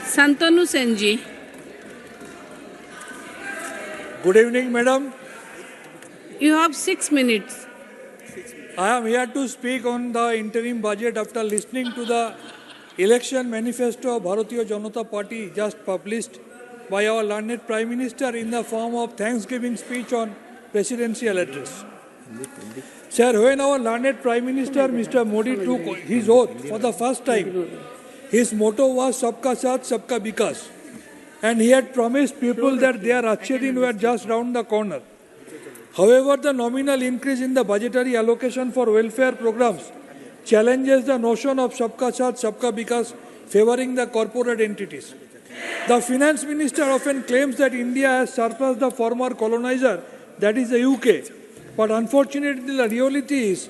Santanu Senji. Good evening, madam. You have 6 minutes. I am here to speak on the interim budget after listening to the election manifesto of Bharatiya Janata Party just published by our learned Prime Minister in the form of Thanksgiving speech on presidential address. Sir, when our learned Prime Minister Mr. Modi took his oath for the first time, his motto was Sabka Saath, Sabka Vikas. And he had promised people that their Achhe were just round the corner. However, the nominal increase in the budgetary allocation for welfare programs challenges the notion of Sabka Saath, Sabka Vikas favoring the corporate entities. The finance minister often claims that India has surpassed the former colonizer, that is the UK. But unfortunately, the reality is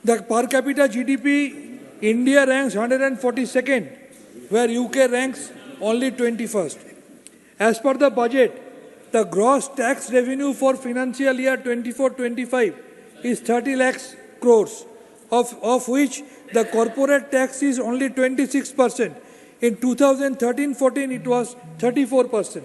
the per capita GDP, India ranks 142nd, where UK ranks only 21st. As per the budget, the gross tax revenue for financial year 24-25 is 30 lakhs crores, of which the corporate tax is only 26%. In 2013-14, it was 34%.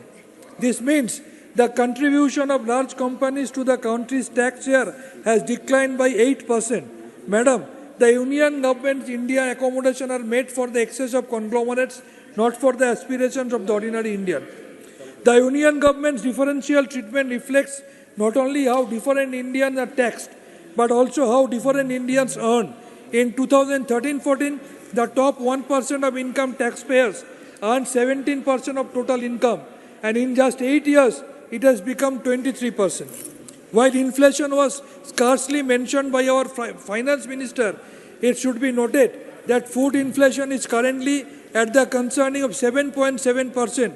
This means the contribution of large companies to the country's tax share has declined by 8%. Madam, the Union government's India accommodation are made for the excess of conglomerates, not for the aspirations of the ordinary Indian. The Union government's differential treatment reflects not only how different Indians are taxed, but also how different Indians earn. In 2013-14, the top 1% of income taxpayers earned 17% of total income, and in just 8 years, it has become 23%. While inflation was scarcely mentioned by our finance minister, it should be noted that food inflation is currently at the concerning of 7.7%.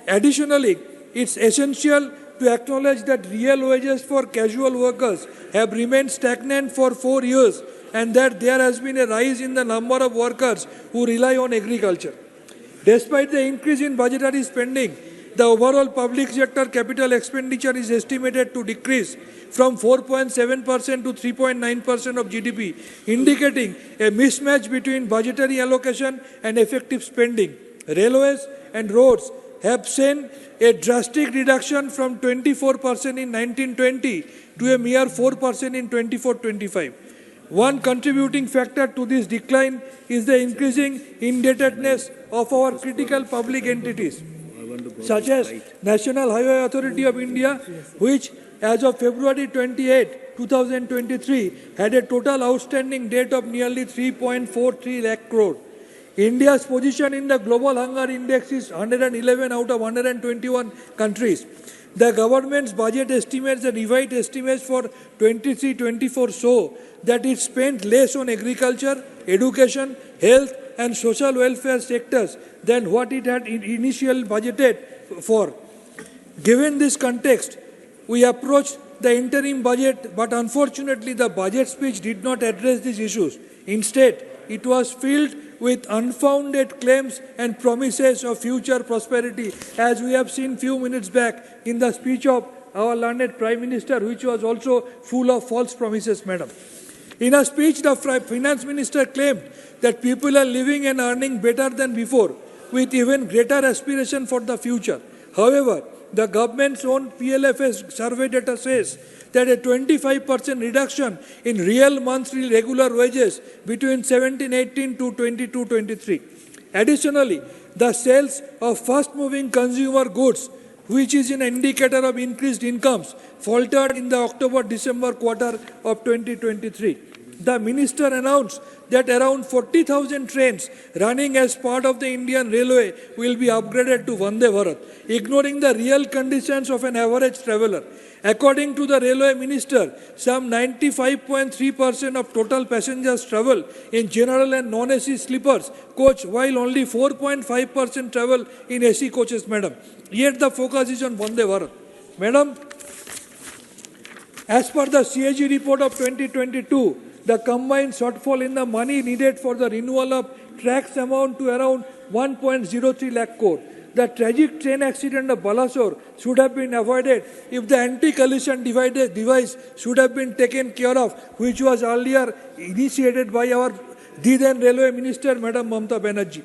Additionally, it's essential to acknowledge that real wages for casual workers have remained stagnant for 4 years, and that there has been a rise in the number of workers who rely on agriculture. Despite the increase in budgetary spending, the overall public sector capital expenditure is estimated to decrease from 4.7% to 3.9% of GDP, indicating a mismatch between budgetary allocation and effective spending. Railways and roads have seen a drastic reduction from 24% in 1920 to a mere 4% in 24-25. One contributing factor to this decline is the increasing indebtedness of our critical public entities, such as National Highway Authority of India, which as of February 28, 2023, had a total outstanding debt of nearly 3.43 lakh crore. India's position in the Global Hunger Index is 111 out of 121 countries. The government's budget estimates and revised estimates for 23-24 show that it spent less on agriculture, education, health and social welfare sectors than what it had initially budgeted for. Given this context, we approached the interim budget, but unfortunately the budget speech did not address these issues. Instead, it was filled with unfounded claims and promises of future prosperity, as we have seen few minutes back in the speech of our learned Prime Minister, which was also full of false promises, madam. In a speech, the Finance Minister claimed that people are living and earning better than before, with even greater aspiration for the future. However, the government's own PLFS survey data says that a 25% reduction in real monthly regular wages between 17-18 to 22-23. Additionally, the sales of fast-moving consumer goods, which is an indicator of increased incomes, faltered in the October-December quarter of 2023. The minister announced that around 40,000 trains running as part of the Indian Railway will be upgraded to Vande Bharat, ignoring the real conditions of an average traveller. According to the Railway Minister, some 95.3% of total passengers travel in general and non-AC sleepers coach, while only 4.5% travel in AC coaches, madam. Yet the focus is on Vande Bharat. Madam, as per the CAG report of 2022, the combined shortfall in the money needed for the renewal of tracks amount to around 1.03 lakh crore. The tragic train accident of Balasore should have been avoided if the anti-collision device should have been taken care of, which was earlier initiated by our then Railway Minister, Madam Mamata Banerjee.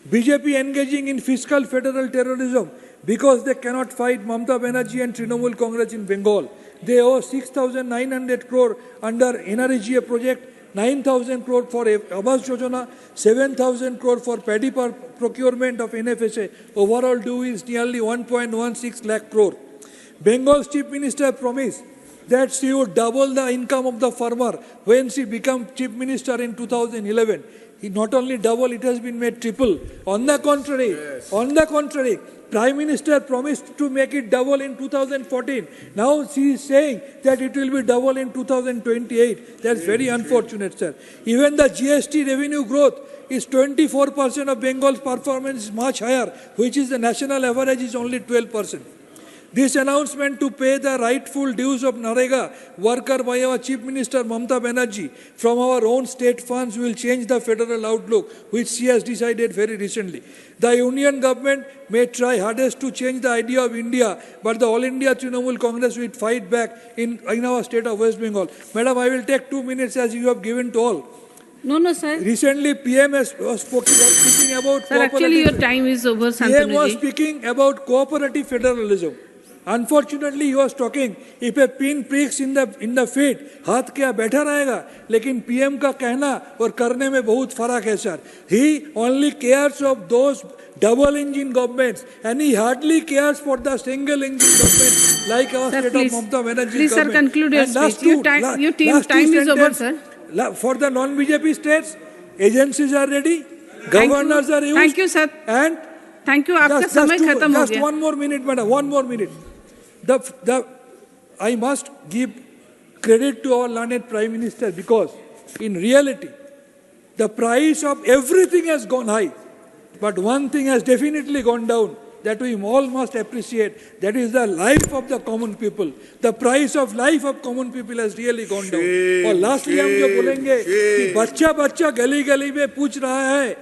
BJP engaging in fiscal federal terrorism because they cannot fight Mamata Banerjee and Trinamool Congress in Bengal. They owe 6,900 crore under NREGA project, 9,000 crore for Awas Yojana, 7,000 crore for paddy procurement of NFSA. Overall due is nearly 1.16 lakh crore. Bengal's Chief Minister promised that she would double the income of the farmer when she became Chief Minister in 2011. It not only double, it has been made triple. On the contrary, Prime Minister promised to make it double in 2014. Now she is saying that it will be double in 2028. That's very unfortunate, sir. Even the GST revenue growth is 24% of Bengal's performance is much higher, which is the national average is only 12%. This announcement to pay the rightful dues of Narega worker by our Chief Minister Mamata Banerjee from our own state funds will change the federal outlook, which she has decided very recently. The Union government may try hardest to change the idea of India, but the All India Trinamool Congress will fight back in our state of West Bengal. Madam, I will take 2 minutes as you have given to all. No, sir. Recently, PM was speaking about Sir, actually your time is over, Santanu PM was ji. speaking about cooperative federalism. Unfortunately, he was talking, if a pin pricks in the feet, हाथ क्या बैठा रहेगा, लेकिन PM का कहना और करने में बहुत फर्क है, sir. He only cares of those double engine governments and he hardly cares for the single engine government like our Sir, state please. of Mamata Banerjee Please, sir, government. conclude your And last speech. two- Your last two time is over, sentences. sir. For the non-BJP states, agencies are ready, governors are used. Thank you, sir. And Thank you. आपका समय खत्म हो just गया. 1 more minute, madam. 1 more minute. I must give credit to our learned Prime Minister because in reality, the price of everything has gone high. But one thing has definitely gone down that we all must appreciate. That is the life of the common people. The price of life of common people has really gone down. और lastly हम जो बोलेंगे कि बच्चा बच्चा गली गली में पूछ रहा है,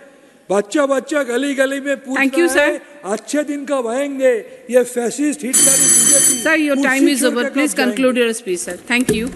बच्चा बच्चा गली गली में पूछ Thank you, रहा है, sir. अच्छे दिन कब आएंगे ये फैसिस्ट हिटलरी BJP. Sir, your time is over. Please conclude your speech, sir. Thank you.